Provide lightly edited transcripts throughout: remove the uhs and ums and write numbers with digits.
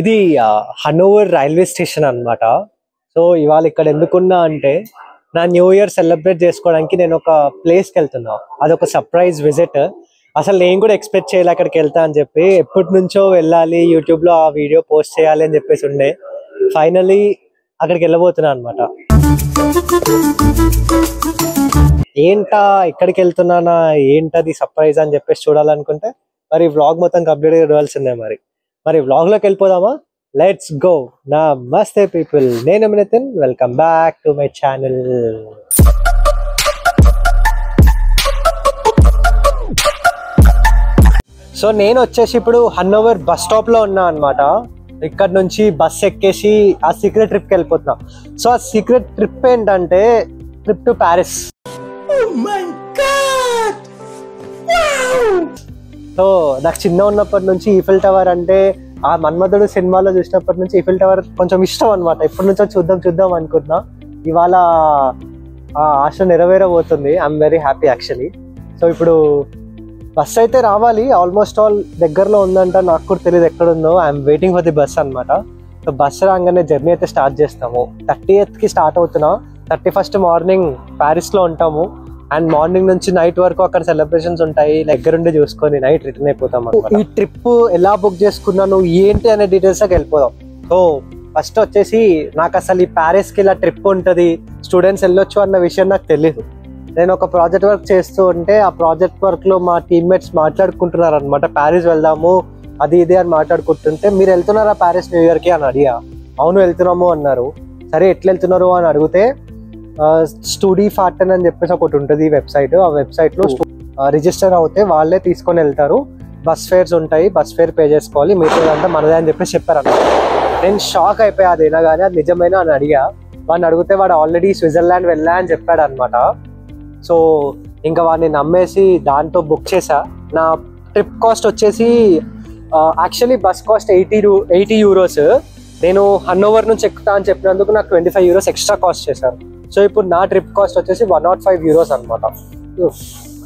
ఇది Hanover railway station అన్నమాట. So ఇవాళ ఇక్కడ ఎందుకున్నా అంటే నా న్యూ ఇయర్ సెలబ్రేట్ చేసుకోవడానికి నేను ఒక ప్లేస్కి వెళ్తున్నా. అదొక సర్ప్రైజ్ విజిట్. అసలు నేను కూడా ఎక్స్పెక్ట్ చేయాలి అక్కడికి వెళ్తా అని చెప్పి. ఎప్పటి నుంచో వెళ్ళాలి, యూట్యూబ్ లో ఆ వీడియో పోస్ట్ చేయాలి అని చెప్పేసి ఉండే. ఫైనలీ అక్కడికి వెళ్ళబోతున్నా అనమాట. ఏంటా ఎక్కడికి వెళ్తున్నానా, ఏంటది సర్ప్రైజ్ అని చెప్పేసి చూడాలనుకుంటే మరి వ్లాగ్ మొత్తం కంప్లీట్ గా చూడాల్సిందే. మరి వ్లాగ్ లోకి వెళ్ళిపోదామా? Let's go. నమస్తే పీపుల్, నేను Nitin, welcome back to my channel. So నేను వచ్చేసి ఇప్పుడు హన్నోవర్ బస్ స్టాప్ లో ఉన్నా అనమాట. ఇక్కడ నుంచి బస్ ఎక్కేసి ఆ సీక్రెట్ ట్రిప్ కి వెళ్ళిపోతున్నా. సో ఆ సీక్రెట్ ట్రిప్ ఏంటంటే ట్రిప్ టు ప్యారిస్. సో నాకు చిన్న ఉన్నప్పటి నుంచి ఈఫిల్ టవర్ అంటే ఆ మన్మధుడు సినిమాలో చూసినప్పటి నుంచి ఈఫిల్ టవర్ కొంచెం ఇష్టం అనమాట. ఎప్పటి నుంచో చూద్దాం అనుకుంటున్నా. ఇవాళ ఆ ఆశ నెరవేరబోతుంది. I'm very happy actually. So ఇప్పుడు బస్ అయితే రావాలి, ఆల్మోస్ట్ ఆల్ దగ్గరలో ఉందంట. నాకు కూడా తెలియదు ఎక్కడుందో. I'm waiting for the bus అనమాట. సో బస్ రాగానే జర్నీ అయితే స్టార్ట్ చేస్తాము. 30th కి స్టార్ట్ అవుతున్నా. 31st మార్నింగ్ ప్యారిస్ లో ఉంటాము. అండ్ మార్నింగ్ నుంచి నైట్ వరకు అక్కడ సెలబ్రేషన్స్ ఉంటాయి. దగ్గరుండి చూసుకొని నైట్ రిటర్న్ అయిపోతాం. ఈ ట్రిప్ ఎలా బుక్ చేసుకున్నాను ఏంటి అనే డీటెయిల్స్ కి వెళ్ళిపోదాం. సో ఫస్ట్ వచ్చేసి నాకు అసలు ఈ ప్యారిస్ కి ఇలా ట్రిప్ ఉంటుంది, స్టూడెంట్స్ వెళ్ళొచ్చు అన్న విషయం నాకు తెలియదు. నేను ఒక ప్రాజెక్ట్ వర్క్ చేస్తూ ఉంటే ఆ ప్రాజెక్ట్ వర్క్ లో మా టీమ్మేట్స్ మాట్లాడుకుంటున్నారు అనమాట. ప్యారిస్ వెళ్దాము అది ఇది అని మాట్లాడుకుంటుంటే, మీరు వెళ్తున్నారా ప్యారిస్ న్యూ ఇయర్ కి అని అడిగా. అవును వెళ్తున్నాము అన్నారు. సరే ఎట్లా వెళ్తున్నారు అని అడిగితే స్టూడీ ఫార్టన్ అని చెప్పేసి ఒకటి ఉంటుంది వెబ్సైట్. ఆ వెబ్సైట్ లో రిజిస్టర్ అవుతే వాళ్ళే తీసుకొని వెళ్తారు. బస్ ఫేర్స్ ఉంటాయి, బస్ ఫేర్ పే చేసుకోవాలి, మిగతాదంతా మనదే అని చెప్పేసి చెప్పారు అన్నమాట. నేను షాక్ అయిపోయా అదేనా కానీ అది నిజమేనా అని అడిగా. వాడిని అడిగితే వాడు ఆల్రెడీ స్విట్జర్లాండ్ వెళ్ళా అని చెప్పాడు అనమాట. సో ఇంకా వాడిని నమ్మేసి దాంతో బుక్ చేసా. నా ట్రిప్ కాస్ట్ వచ్చేసి యాక్చువల్లీ బస్ కాస్ట్ 80 euros. నేను హన్నోవర్ నుంచి ఎక్కుతా అని చెప్పినందుకు నాకు 25 euros ఎక్స్ట్రా కాస్ట్ చేశారు. సో ఇప్పుడు నా ట్రిప్ కాస్ట్ వచ్చేసి 105 euros అనమాట.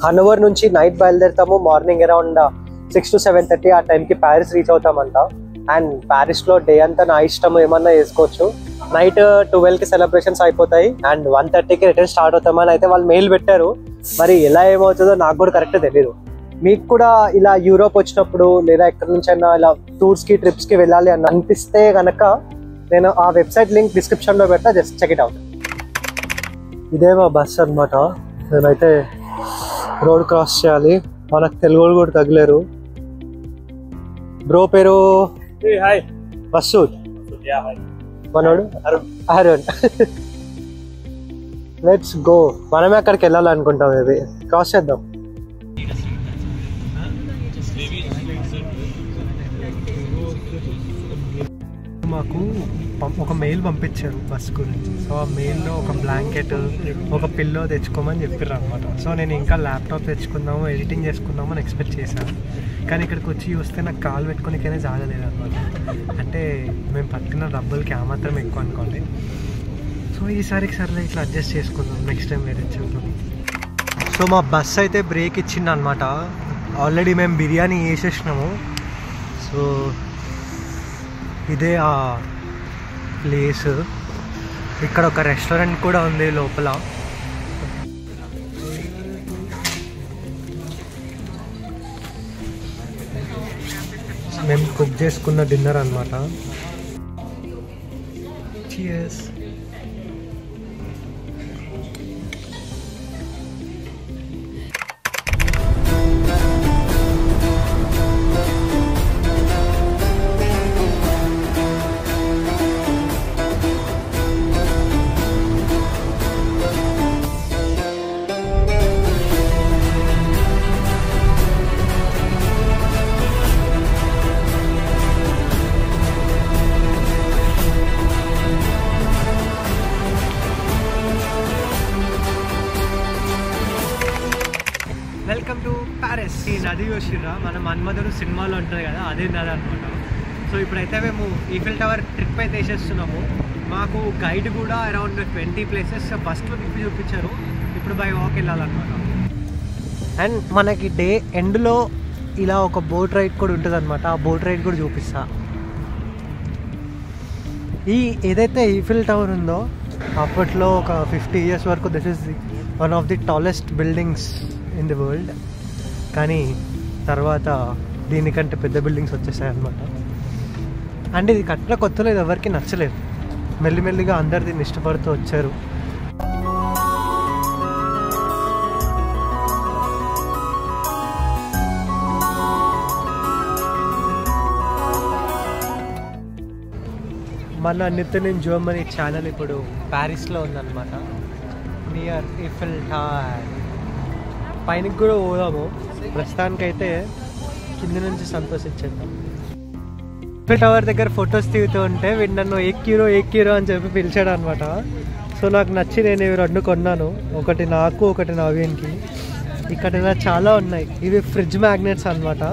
హన్నోవర్ నుంచి నైట్ బయలుదేరుతాము. మార్నింగ్ అరౌండ్ 6 to 7:30 ఆ టైంకి ప్యారిస్ రీచ్ అవుతామంట. అండ్ ప్యారిస్ లో డే అంతా నా ఇష్టం ఏమన్నా చేసుకోవచ్చు. నైట్ 12కి సెలబ్రేషన్స్ అయిపోతాయి అండ్ 1:30కి రిటర్న్ స్టార్ట్ అవుతామని అయితే వాళ్ళు మెయిల్ పెట్టారు. మరి ఎలా ఏమవుతుందో నాకు కూడా కరెక్ట్ తెలియదు. మీకు కూడా ఇలా యూరోప్ వచ్చినప్పుడు లేదా ఎక్కడి నుంచైనా ఇలా టూర్స్ కి ట్రిప్స్ కి వెళ్ళాలి అని అనిపిస్తే కనుక నేను ఆ వెబ్సైట్ లింక్ డిస్క్రిప్షన్ లో పెట్టా, జస్ట్ చెక్ ఇట్ అవుట్. ఇదే మా బస్ అనమాట. నేనైతే రోడ్ క్రాస్ చేయాలి. మనకు తెలుగు కూడా తగిలేరు. బ్రో పేరు మసూద్, మనోడు అరుణ్. Let's go. మనమే అక్కడికి వెళ్ళాలనుకుంటాం. ఇది క్రాస్ చేద్దాం. మాకు ఒక మెయిల్ పంపించారు బస్ గురించి. సో ఆ మెయిల్లో ఒక బ్లాంకెట్, ఒక పిల్లో తెచ్చుకోమని చెప్పారు అనమాట. సో నేను ఇంకా ల్యాప్టాప్ తెచ్చుకుందాము, ఎడిటింగ్ చేసుకుందాము అని ఎక్స్పెక్ట్ చేశాను. కానీ ఇక్కడికి వచ్చి చూస్తే నాకు కాల్ పెట్టుకోనికైనా జాగలేదు అనమాట. అంటే మేము పట్టుకున్న డబ్బులకి ఆ మాత్రం ఎక్కువ అనుకోండి. సో ఈసారికి సర్లే ఇట్లా అడ్జస్ట్ చేసుకుందాం, నెక్స్ట్ టైం వేరే చూద్దాం. సో మా బస్ అయితే బ్రేక్ ఇచ్చింది అనమాట. ఆల్రెడీ మేము బిర్యానీ వేసేసినాము. సో ఇదే ఆ ప్లేస్. ఇక్కడ ఒక రెస్టారెంట్ కూడా ఉంది లోపల. మేము కుక్ చేసుకున్న డిన్నర్ అన్నమాట. Cheers. Welcome to Paris. ఈ నది చూసిరా, మన మన్మధుడు సినిమాలో ఉంటుంది కదా, అదే నది అనమాట. సో ఇప్పుడైతే మేము ఈఫిల్ టవర్ ట్రిప్ అయితే వేసేస్తున్నాము. మాకు గైడ్ కూడా అరౌండ్ 20 ప్లేసెస్ బస్లో తిప్పి చూపించారు. ఇప్పుడు బై వాక్ వెళ్ళాలన్నమాట. అండ్ మనకి డే ఎండ్లో ఇలా ఒక బోట్ రైడ్ కూడా ఉంటుంది అనమాట. ఆ బోట్ రైడ్ కూడా చూపిస్తా. ఈ ఏదైతే ఈఫిల్ టవర్ ఉందో అప్పట్లో ఒక 50 years వరకు this is one of the tallest buildings in the world. కానీ తర్వాత దీనికంటే పెద్ద బిల్డింగ్స్ వచ్చేసాయి అన్నమాట. అండ్ ఇది కట్టిన కొత్తలో ఇది ఎవరికి నచ్చలేదు. మెల్లిమెల్లిగా అందరు దీన్ని ఇష్టపడుతూ వచ్చారు. మన నితిన్ ఇన్ జర్మనీ ఛానల్ ఇప్పుడు ప్యారిస్లో ఉందన్నమాట, నియర్ ఈఫిల్ టవర్. పైనకి కూడా పోదాము, ప్రస్తుతానికైతే కింద నుంచి సంతోషించేద్దాం. ఈఫిల్ టవర్ దగ్గర ఫొటోస్ తీగుతూ ఉంటే వీడు నన్ను ఎక్కిరో అని చెప్పి పిలిచాడు అనమాట. సో నాకు నచ్చి నేను ఇవి 2 కొన్నాను, ఒకటి నాకు ఒకటి నవీన్కి. ఇక్కడ ఇలా చాలా ఉన్నాయి, ఇవి ఫ్రిడ్జ్ మ్యాగ్నెట్స్ అనమాట.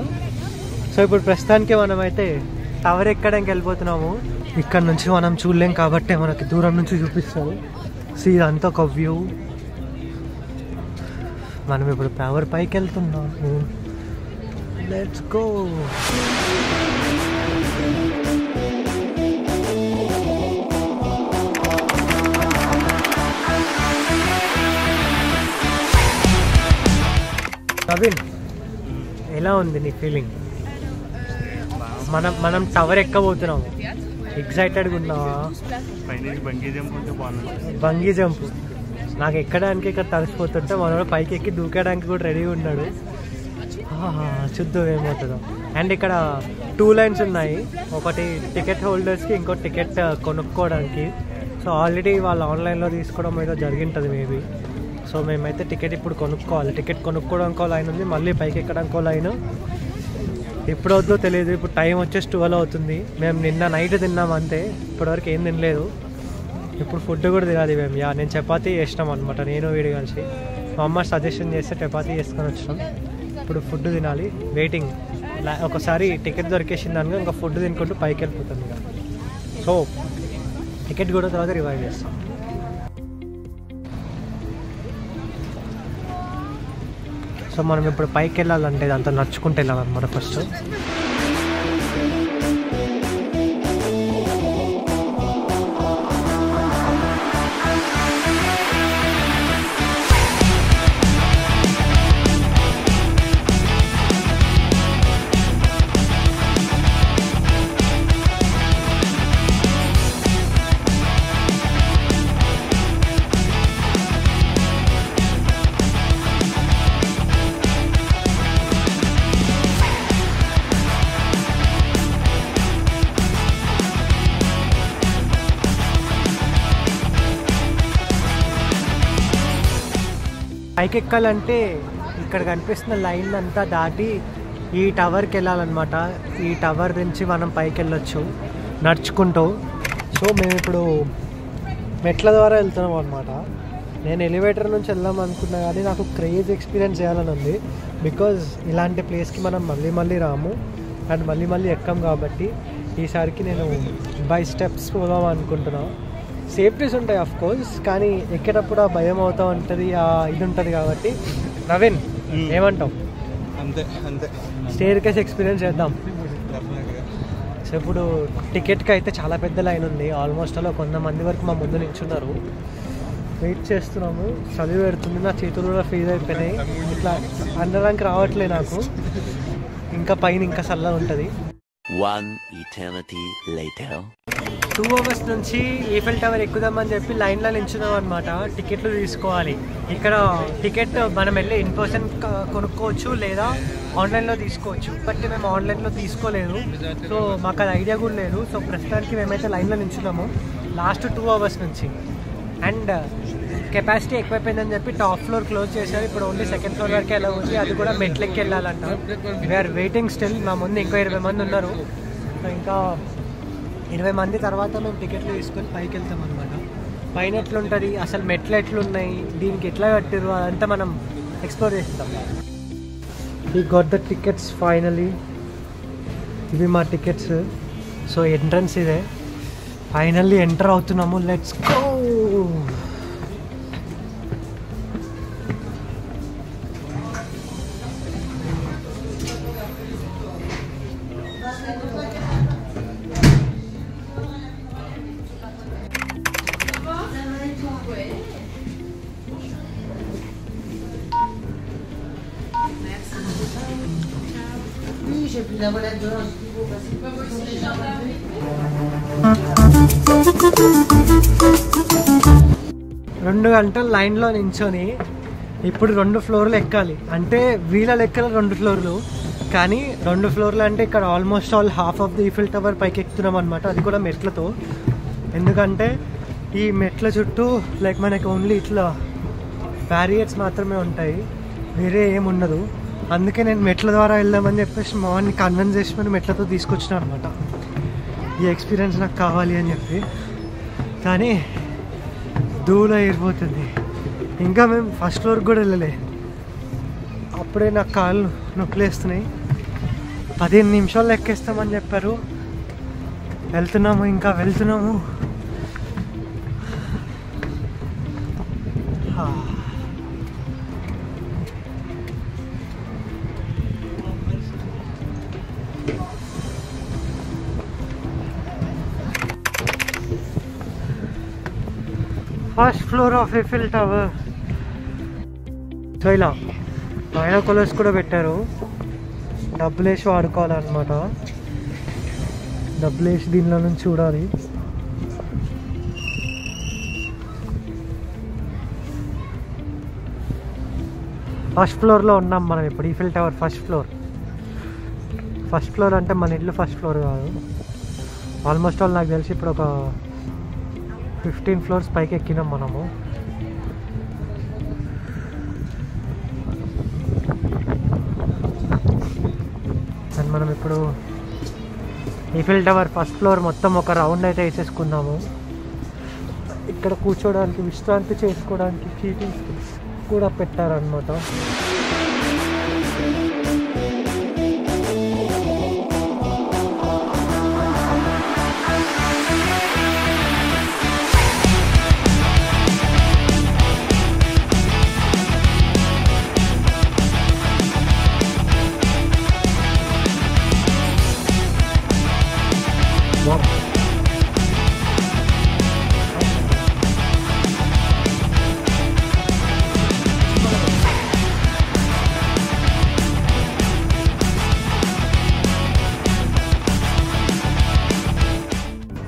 సో ఇప్పుడు ప్రస్తుతానికి మనమైతే టవర్ ఎక్కడానికి వెళ్ళిపోతున్నాము. ఇక్కడ నుంచి మనం చూడలేం కాబట్టి మనకి దూరం నుంచి చూపిస్తాము. సో ఇదంతా ఒక వ్యూ. మనం ఇప్పుడు టవర్ పైకి వెళ్తున్నాము. Let's go. నవీన్, ఎలా ఉంది నీ ఫీలింగ్? మనం టవర్ ఎక్కబోతున్నాము. ఎక్సైటెడ్గా ఉన్నావా? బంగీ జంప్ నాకు ఎక్కడానికి ఇక్కడ తడిసిపోతుంటే మనోడు పైకి ఎక్కి దూకడానికి కూడా రెడీగా ఉన్నాడు. చూద్దాం ఏమవుతుందో. అండ్ ఇక్కడ 2 lines ఉన్నాయి, ఒకటి టికెట్ హోల్డర్స్కి, ఇంకో టికెట్ కొనుక్కోవడానికి. సో ఆల్రెడీ వాళ్ళు ఆన్లైన్లో తీసుకోవడం ఏదో జరిగింటుంది మేబీ. సో మేమైతే టికెట్ ఇప్పుడు కొనుక్కోవాలి. టికెట్ కొనుక్కోవడానికి లైన్ ఉంది, మళ్ళీ పైకి ఎక్కడానికి లైన్. ఎప్పుడు అవుతుందో తెలియదు. ఇప్పుడు టైం వచ్చేసి 12 అవుతుంది. మేము నిన్న నైట్ తిన్నాం అంతే, ఇప్పటివరకు ఏం తినలేదు. ఇప్పుడు ఫుడ్ కూడా తినాలి మేము. నేను చపాతీ చేసినాం అనమాట, నేను వీడి కలిసి. మా అమ్మ సజెషన్ చేస్తే చపాతీ చేసుకొని వచ్చినాం. ఇప్పుడు ఫుడ్ తినాలి, వెయిటింగ్. ఒకసారి టికెట్ దొరికేసింది అనుకో ఇంకా ఫుడ్ తినుకుంటూ పైకి వెళ్ళిపోతుంది ఇక. సో టికెట్ కూడా తర్వాత రివైవ్ చేస్తాం. సో మనం ఇప్పుడు పైకి వెళ్ళాలంటే దాంతో నడుచుకుంటూ వెళ్ళాలన్నమాట ఫస్ట్. పైకి ఎక్కాలంటే ఇక్కడ కనిపిస్తున్న లైన్ అంతా దాటి ఈ టవర్కి వెళ్ళాలన్నమాట. ఈ టవర్ నుంచి మనం పైకి వెళ్ళొచ్చు నడుచుకుంటూ. సో మేము ఇప్పుడు మెట్ల ద్వారా వెళ్తున్నాం అనమాట. నేను ఎలివేటర్ నుంచి వెళ్దాం అనుకున్నా కానీ నాకు క్రేజ్ ఎక్స్పీరియన్స్ చేయాలని ఉంది. బికాజ్ ఇలాంటి ప్లేస్కి మనం మళ్ళీ రాము అండ్ మళ్ళీ ఎక్కాం కాబట్టి ఈసారికి నేను బై స్టెప్స్ పోదాం అనుకుంటున్నాను. సేఫ్టీస్ ఉంటాయి అఫ్ కోర్స్, కానీ ఎక్కేటప్పుడు ఆ భయం అవుతూ ఉంటుంది, ఇది ఉంటుంది కాబట్టి. నవీన్ ఏమంటావు? అంతే స్టేర్ కేస్ ఎక్స్పీరియన్స్ చేద్దాం. సో ఇప్పుడు టికెట్కి అయితే చాలా పెద్ద లైన్ ఉంది. ఆల్మోస్ట్ అలా 100 మంది వరకు మా ముందు నిల్చున్నారు. వెయిట్ చేస్తున్నాము. చదివి పెడుతుంది, నా చేతులు కూడా ఫ్రీజ్ అయిపోయినాయి. ఇట్లా అందడానికి రావట్లే నాకు. ఇంకా పైన ఇంకా చల్లగా ఉంటుంది. 1 eternity later. 2 hours నుంచి ఈఫిల్ టవర్ ఎక్కుదామని చెప్పి లైన్లో నిల్చున్నాం అనమాట. టికెట్లు తీసుకోవాలి. ఇక్కడ టికెట్ మనం వెళ్ళి ఇన్ పర్సన్ కొనుక్కోవచ్చు లేదా ఆన్లైన్లో తీసుకోవచ్చు. బట్ మేము ఆన్లైన్లో తీసుకోలేదు, సో మాకు అది ఐడియా కూడా లేదు. సో ప్రస్తుతానికి మేమైతే లైన్లో నిల్చున్నాము లాస్ట్ 2 hours నుంచి. అండ్ కెపాసిటీ ఎక్కువైపోయిందని చెప్పి టాప్ ఫ్లోర్ క్లోజ్ చేశారు. ఇప్పుడు ఓన్లీ సెకండ్ ఫ్లోర్ వరకే ఎలా ఉంది, అది కూడా మెట్లెక్కి వెళ్ళాలంట. We are waiting still. మా ముందు ఇంకో 20 మంది ఉన్నారు. సో ఇంకా 20 మంది తర్వాత మేము టికెట్లు తీసుకొని పైకి వెళ్తాం అనమాట. పైన ఎట్లుంటుంది, అసలు మెట్లు ఎట్లున్నాయి, దీనికి ఎట్లా కట్టారు, అదంతా మనం ఎక్స్ప్లోర్ చేస్తాం. We got the tickets finally. ఇవి మా టికెట్స్. సో ఎంట్రన్స్ ఇదే. ఫైనల్లీ ఎంటర్ అవుతున్నాము. Let's go. రెండు గంటలు లైన్లో నించొని ఇప్పుడు 2 ఫ్లోర్లు ఎక్కాలి. అంటే వీళ్ళ లెక్కల 2 ఫ్లోర్లు, కానీ 2 ఫ్లోర్లు అంటే ఇక్కడ almost all half of the Eiffel tower పైకి ఎక్కుతున్నాం అనమాట. అది కూడా మెట్లతో. ఎందుకంటే ఈ మెట్ల చుట్టూ లైక్ మనకి ఓన్లీ ఇట్లా బ్యారియర్స్ మాత్రమే ఉంటాయి, వేరే ఏముండదు. అందుకే నేను మెట్ల ద్వారా వెళ్దామని చెప్పేసి మార్ని కన్విన్స్ చేసి మెట్లతో తీసుకొచ్చిన అనమాట. ఈ ఎక్స్పీరియన్స్ నాకు కావాలి అని చెప్పి. కానీ దూలో ఏరిపోతుంది. ఇంకా మేము ఫస్ట్ ఫ్లోర్కి కూడా వెళ్ళలే. అప్పుడే నాకు కాళ్ళు నొప్పులేస్తున్నాయి. 15 నిమిషాల్లో ఎక్కేస్తామని చెప్పారు. వెళ్తున్నాము, ఇంకా వెళ్తున్నాము. First floor of Eiffel tower. So ఇలా బైనాకులర్స్ కూడా పెట్టారు. డబ్బులు వేసి వాడుకోవాలన్నమాట. డబ్బులు వేసి దీనిలో నుంచి చూడాలి. ఫస్ట్ ఫ్లోర్లో ఉన్నాం మనం ఇప్పుడు. Eiffel tower first floor. First floor అంటే మన ఇల్లు ఫస్ట్ ఫ్లోర్ కాదు. ఆల్మోస్ట్ ఆల్ నాకు తెలిసి ఇప్పుడు ఒక 15 ఫ్లోర్స్ పైకి ఎక్కినాం మనము. అండ్ మనం ఇప్పుడు ఈఫిల్ టవర్ ఫస్ట్ ఫ్లోర్ మొత్తం ఒక రౌండ్ అయితే వేసేసుకున్నాము. ఇక్కడ కూర్చోడానికి, విశ్రాంతి చేసుకోవడానికి సీటింగ్స్ కూడా పెట్టారనమాట.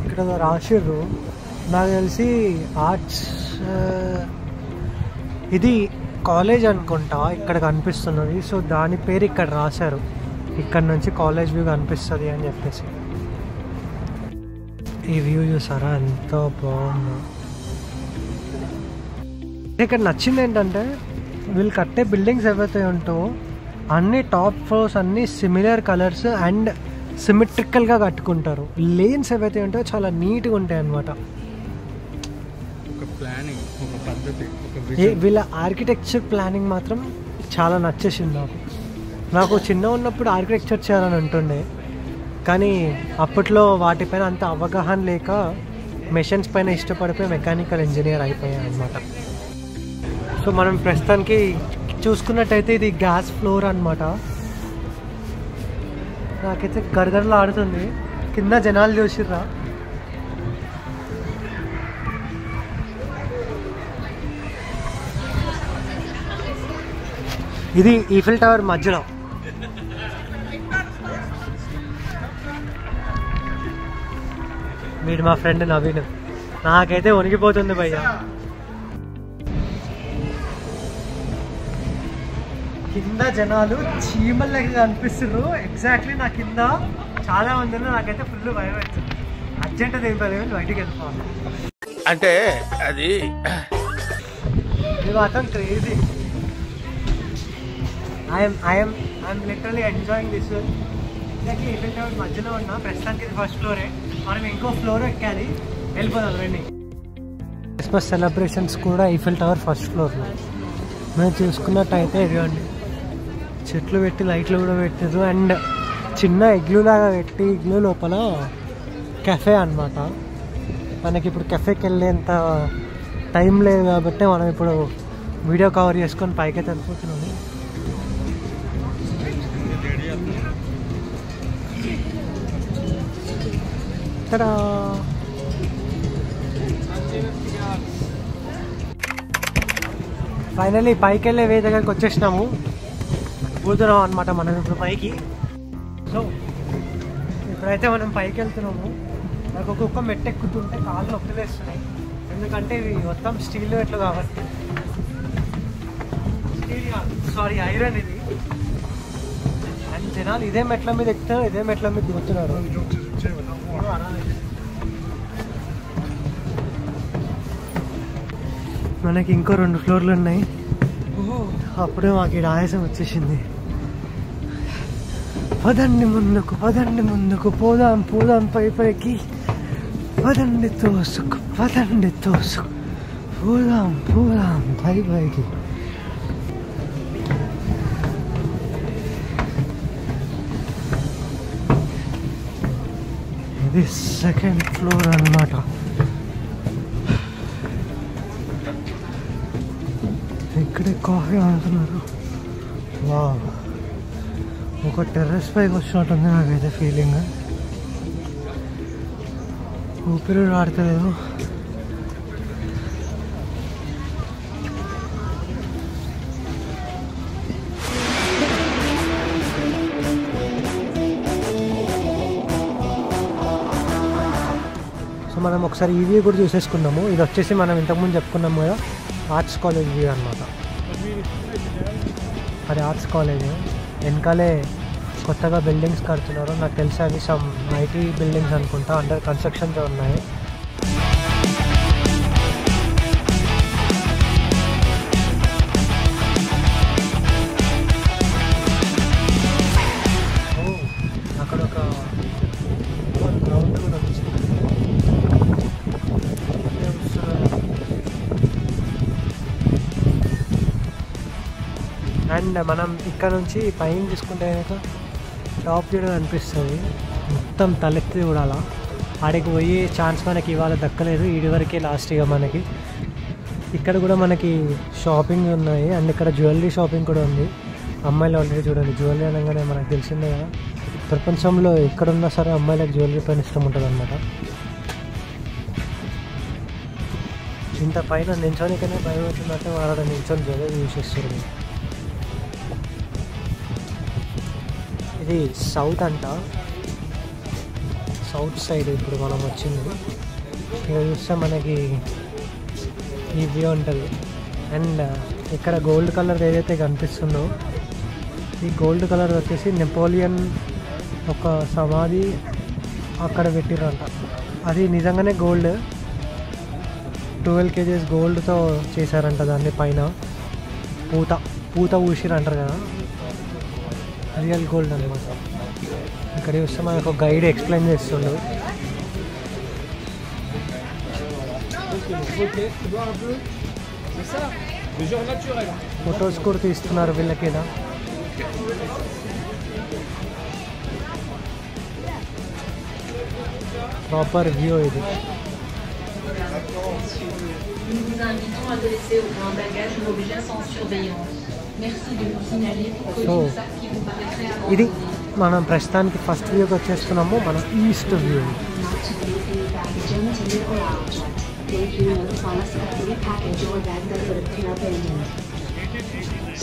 ఇక్కడ రాసిర్రు, నాకు తెలిసి ఆర్ట్స్ ఇది కాలేజ్ అనుకుంటా ఇక్కడ కనిపిస్తున్నది. సో దాని పేరు ఇక్కడ రాశారు. ఇక్కడ నుంచి కాలేజ్ వ్యూ కనిపిస్తుంది అని చెప్పేసి. ఈ వ్యూ చూసారా ఎంత బాగుందో. ఇక్కడ నచ్చింది ఏంటంటే వీళ్ళు కట్టే బిల్డింగ్స్ ఏవైతే ఉంటాయో అన్ని టాప్ ఫ్లోర్స్ అన్నీ సిమిలర్ కలర్స్ అండ్ సిమెట్రికల్గా కట్టుకుంటారు. లేన్స్ ఏవైతే ఉంటాయో చాలా నీట్గా ఉంటాయి అన్నమాట. వీళ్ళ ఆర్కిటెక్చర్ ప్లానింగ్ మాత్రం చాలా నచ్చేసింది నాకు. చిన్న ఉన్నప్పుడు ఆర్కిటెక్చర్ చేయాలని ఉంటుండే, కానీ అప్పట్లో వాటిపైన అంత అవగాహన లేక మెషిన్స్ పైన ఇష్టపడిపోయి మెకానికల్ ఇంజనీర్ అయిపోయాయి అన్నమాట. సో మనం ప్రస్తుతానికి చూసుకున్నట్టయితే ఇది గ్యాస్ ఫ్లోర్ అన్నమాట. నాకైతే గరగరలు ఆడుతుంది. కింద జనాలు చూసిర్రా. ఇది ఈఫిల్ టవర్ మధ్యలో. వీడు మా ఫ్రెండ్ నవీన్. నాకైతే వణికిపోతుంది భయ్యా. కింద జనాలు చీమల్లాగా కనిపిస్తున్నారు. ఎగ్జాక్ట్లీ నా కింద చాలా మంది ఉన్నారు. నాకైతే ఫుల్ భయం అవుతుంది. అర్జెంట్ దింపలేదు, బయటికి వెళ్ళిపోవాలి. అంటే అది ఇది మాత్రం crazy. I'm literally enjoying this. Exactly Eiffel tower మధ్యలో ఉన్నా. ప్రస్తుతానికి ఇది ఫస్ట్ ఫ్లోరే. మనం ఇంకో ఫ్లోర్ ఎక్కాలి, వెళ్ళిపోదాం రండి. క్రిస్మస్ సెలబ్రేషన్స్ కూడా ఈఫిల్ టవర్ ఫస్ట్ ఫ్లోర్లో. మేము చూసుకున్నట్టయితే ఇదిగోండి, చెట్లు పెట్టి లైట్లు కూడా పెట్టారు. అండ్ చిన్న ఇగ్లూ లాగా పెట్టి, ఇగ్లూ లోపల కెఫే అన్నమాట. మనకి ఇప్పుడు కెఫేకి వెళ్ళేంత టైం లేదు కాబట్టి మనం ఇప్పుడు వీడియో కవర్ చేసుకొని పైకైతే వెళ్ళిపోతున్నాము. ఇక్కడ ఫైనల్లీ పైకి వెళ్ళే వే దగ్గరికి వచ్చేసినాము. కూర్చున్నాం అనమాట మనం ఇప్పుడు పైకి. సో ఇప్పుడైతే మనం పైకి వెళ్తున్నాము. నాకు ఒక్కొక్క మెట్టు ఎక్కుతుంటే కాళ్ళు నొప్పిలేస్తున్నాయి, ఎందుకంటే ఇవి మొత్తం స్టీల్ మెట్లు కాబట్టి. స్టీల్ సారీ ఐరన్ ఇది. అండ్ జనాలు ఇదే మెట్ల మీద ఎక్కుతున్నారు, ఇదే మెట్ల మీద దిగుతున్నారు. మనకి ఇంకో 2 ఫ్లోర్లు ఉన్నాయి. అప్పుడే మాకు ఈ ఆయాసం వచ్చేసింది. పదండి ముందుకు, పదండి ముందుకు, పోదాం పోదాం పైకి, పదండి తోసుకు, పదండి తోసుకు, పోదాం పోదాం పైకి. ఇది 2nd ఫ్లోర్ అన్నమాట. ఇక్కడే కాఫీ అమ్ముతున్నారు. వావ్, ఒక టెర్రస్ పైకి వచ్చినట్టుంది నాకైతే ఫీలింగ్. ఊపిరి ఆడతలేదు. సో మనం ఒకసారి ఈ వ్యూ కూడా చూసేసుకున్నాము. ఇది వచ్చేసి మనం ఇంతకుముందు చెప్పుకున్నాము కదా, ఆర్ట్స్ కాలేజ్ వ్యూ అనమాట. అది ఆర్ట్స్ కాలేజ్. వెనకాలే కొత్తగా బిల్డింగ్స్ కడుతున్నారు. నాకు తెలిసి అవి సమ్ ఐటీ బిల్డింగ్స్ అనుకుంటా, అండర్ కన్స్ట్రక్షన్తో ఉన్నాయి. అక్కడ ఒక గ్రౌండ్ కూడా వచ్చింది. అండ్ మనం ఇక్కడ నుంచి పైన తీసుకుంటే కనుక టాప్ వ్యూ అనిపిస్తుంది. మొత్తం తలెత్తి చూడాలా. ఆడికి పోయే ఛాన్స్ మనకి ఇవాళ దక్కలేదు. ఈడి వరకే లాస్ట్ ఇక మనకి. ఇక్కడ కూడా మనకి షాపింగ్ ఉన్నాయి. అండ్ ఇక్కడ జ్యువెలరీ షాపింగ్ కూడా ఉంది. అమ్మాయిలు ఆల్రెడీ చూడండి, జ్యువెలరీ అనగానే మనకు తెలిసిందే కదా, ప్రపంచంలో ఎక్కడున్నా సరే అమ్మాయిలకు జ్యువెలరీ పైన ఇష్టం ఉంటుంది అన్నమాట. ఇంత పైన నించోనికనే భయం అవుతుందంటే వాళ్ళ నించొని జ్యువెలరీ యూజ్ చేస్తారు. ఇది సౌత్ అంట, సౌత్ సైడ్ ఇప్పుడు మనం వచ్చింది. ఇక్కడ చూస్తే మనకి ఈ వ్యూ ఉంటుంది. అండ్ ఇక్కడ గోల్డ్ కలర్ ఏదైతే కనిపిస్తుందో, ఈ గోల్డ్ కలర్ వచ్చేసి నెపోలియన్ ఒక సమాధి అక్కడ పెట్టిరంట. అది నిజంగానే గోల్డ్, 12 kgs గోల్డ్తో చేశారంట. దాన్ని పైన పూత ఊసిరంటారు కదా, రియల్ గోల్డ్ అనమాట. ఇక్కడ చూస్తే మనకు ఒక గైడ్ ఎక్స్ప్లెయిన్ చేస్తుండు. ఫొటోస్ కూడా తీస్తున్నారు వీళ్ళకి. ప్రాపర్ వ్యూ ఇది. Nous vous invitons à laisser au grand bagage l'objet sans surveillance. Merci de nous signaler pour que les sacs qui vous paraîtraient ఇది మనం ప్రస్తుతానికి ఫస్ట్ వ్యూకి వచ్చేస్తున్నాము. మనం east view.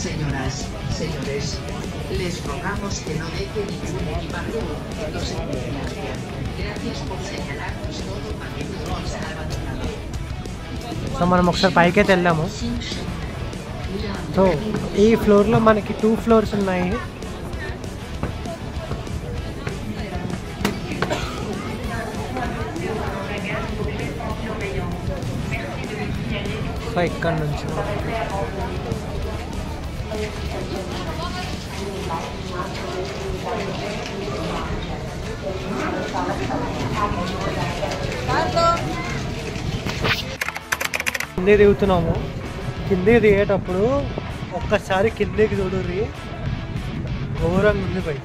Señoras, señores, les rogamos que no dejen ningún equipaje o objetos en vigilancia. Gracias por señalarnos todo paquete no está abandonado. So మనం ఒకసారి పైకైతే వెళ్ళాము. So ఈ ఫ్లోర్లో మనకి 2 ఫ్లోర్స్ ఉన్నాయి. సో ఇక్కడ నుంచి కిందే దిగుతున్నాము. కిందే దిగేటప్పుడు ఒక్కసారి కిందికి చూడుర్రి, ఘోరంగా ఉంది పై.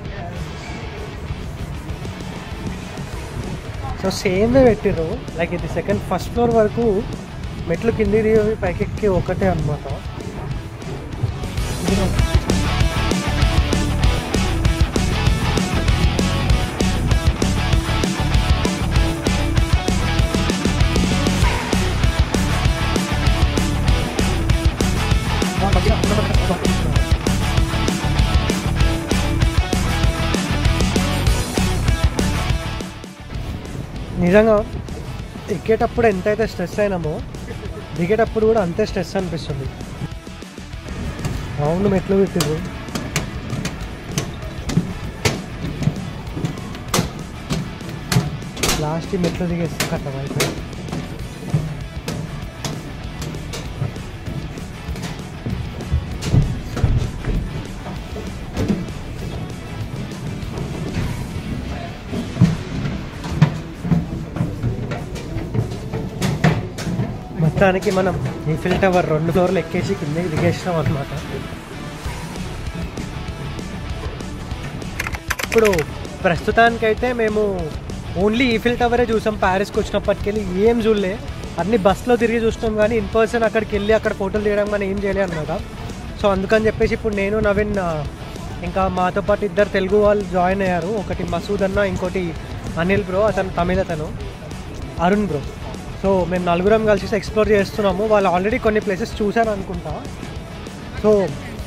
సో సేమే పెట్టిర్రు. లైక్ ఇది ఫస్ట్ ఫ్లోర్ వరకు మెట్లు కింది దిగి పైకెక్కి ఒకటే అనమాట. నిజంగా ఎక్కేటప్పుడు ఎంతైతే స్ట్రెస్ అయినామో దిగేటప్పుడు కూడా అంతే స్ట్రెస్ అనిపిస్తుంది. రౌండ్ మెట్లు పెట్టిరు. లాస్ట్ మెట్లు దిగేస్తే కట్టం అయిపోయి. మొత్తానికి మనం ఈఫిల్ టవర్ 2 ఫ్లోర్లు ఎక్కేసి కిందకి దిగేసినాం అన్నమాట. ఇప్పుడు ప్రస్తుతానికైతే మేము ఓన్లీ ఈఫిల్ టవరే చూసాం. ప్యారిస్కి వచ్చినప్పటికెళ్ళి ఏం చూడలే, అన్ని బస్లో తిరిగి చూసినాం కానీ ఇన్ పర్సన్ అక్కడికి వెళ్ళి అక్కడ ఫోటోలు తీయడం కానీ ఏం చేయలే అన్నమాట. సో అందుకని చెప్పేసి ఇప్పుడు నేను నవీన్ ఇంకా మాతో పాటు 2 తెలుగు వాళ్ళు జాయిన్ అయ్యారు. ఒకటి మసూద్ అన్న, ఇంకోటి అనిల్ బ్రో, అతను తమిళ, అతను అరుణ్ బ్రో. సో మేము 4 కలిసి ఎక్స్ప్లోర్ చేస్తున్నాము. వాళ్ళు ఆల్రెడీ కొన్ని ప్లేసెస్ చూశారు అనుకుంటా. సో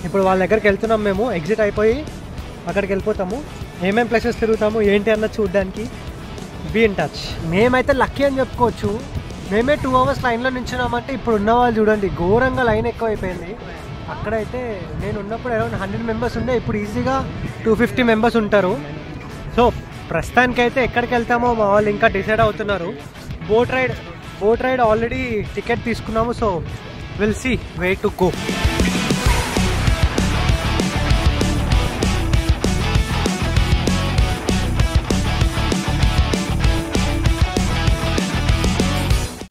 ఇప్పుడు వాళ్ళ దగ్గరికి వెళ్తున్నాం. మేము ఎగ్జిట్ అయిపోయి అక్కడికి వెళ్ళిపోతాము. ఏమేమి ప్లేసెస్ తిరుగుతాము ఏంటి అన్నది చూడడానికి. Be in touch. మేమైతే లక్కీ అని చెప్పుకోవచ్చు. మేమే 2 hours లైన్లో నించున్నామంటే ఇప్పుడు ఉన్న వాళ్ళు చూడండి ఘోరంగా లైన్ ఎక్కువ అయిపోయింది. అక్కడైతే నేను ఉన్నప్పుడు అరౌండ్ 100 మెంబర్స్ ఉండే, ఇప్పుడు ఈజీగా 250 మెంబర్స్ ఉంటారు. సో ప్రస్తుతానికైతే ఎక్కడికి వెళ్తామో మా వాళ్ళు ఇంకా డిసైడ్ అవుతున్నారు. బోట్ రైడ్ ఆల్రెడీ టికెట్ తీసుకున్నాము. So will see way to go.